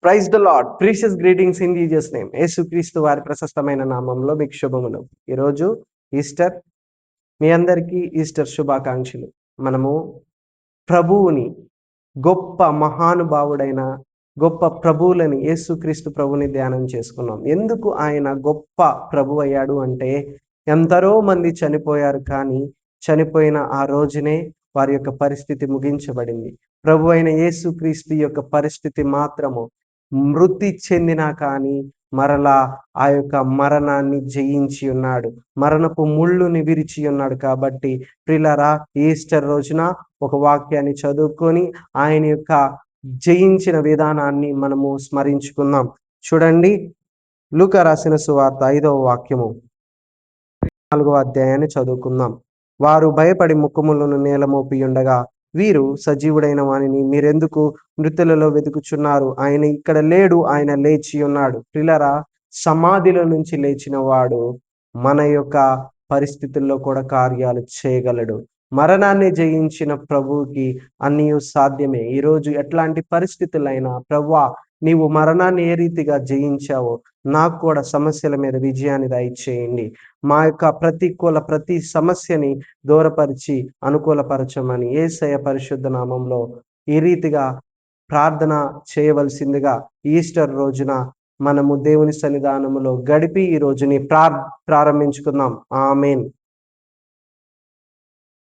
Praise the Lord. Precious greetings in Jesus name. యేసుక్రీస్తు వారి ప్రశస్తమైన నామంలో మీకు శుభములు. ఈరోజు ఈస్టర్. మీ అందరికీ ఈస్టర్ శుభాకాంక్షలు. మనము ప్రభువుని, గొప్ప మహానుభావుడైన గొప్ప ప్రభువులని, యేసుక్రీస్తు ప్రభుని ధ్యానం చేసుకున్నాం. ఎందుకు ఆయన గొప్ప ప్రభు అయ్యాడు అంటే, ఎందరో మంది చనిపోయారు, కానీ చనిపోయిన ఆ రోజునే వారి యొక్క పరిస్థితి ముగించబడింది. ప్రభు అయిన యేసుక్రీస్తు యొక్క పరిస్థితి మాత్రము మృతి చెందినా కానీ మరలా ఆ యొక్క మరణాన్ని జయించి ఉన్నాడు, మరణపు ముళ్ళుని విరిచి ఉన్నాడు. కాబట్టి ప్రియులారా, ఈస్టర్ రోజున ఒక వాక్యాన్ని చదువుకొని ఆయన యొక్క జయించిన విధానాన్ని మనము స్మరించుకుందాం. చూడండి, లూకా రాసిన సువార్త 5వ వాక్యము 4వ అధ్యాయాన్ని చదువుకుందాం. వారు భయపడి ముఖములను నేలమోపి ఉండగా, వీరు సజీవుడైన వానిని మీరెందుకు మృతులలో వెతుకుచున్నారు? ఆయన ఇక్కడ లేడు, ఆయన లేచి ఉన్నాడు. ప్రియులారా, సమాధిలో నుంచి లేచిన వాడు మన యొక్క పరిస్థితుల్లో కూడా కార్యాలు చేయగలడు. మరణాన్ని జయించిన ప్రభువుకి అన్నీ సాధ్యమే. ఈరోజు ఎట్లాంటి పరిస్థితులైనా, ప్రభువా నీవు మరణాన్ని ఏ రీతిగా జయించావో నాకు కూడా సమస్యల మీద విజయాన్ని దయచేయండి. మా యొక్క ప్రతి సమస్యని దూరపరిచి అనుకూలపరచమని యేసయ్య పరిశుద్ధ నామంలో ఈ రీతిగా ప్రార్థన చేయవలసిందిగా ఈస్టర్ రోజున మనము దేవుని సన్నిధానములో గడిపి ఈ రోజుని ప్రారంభించుకుందాం. ఆమేన్.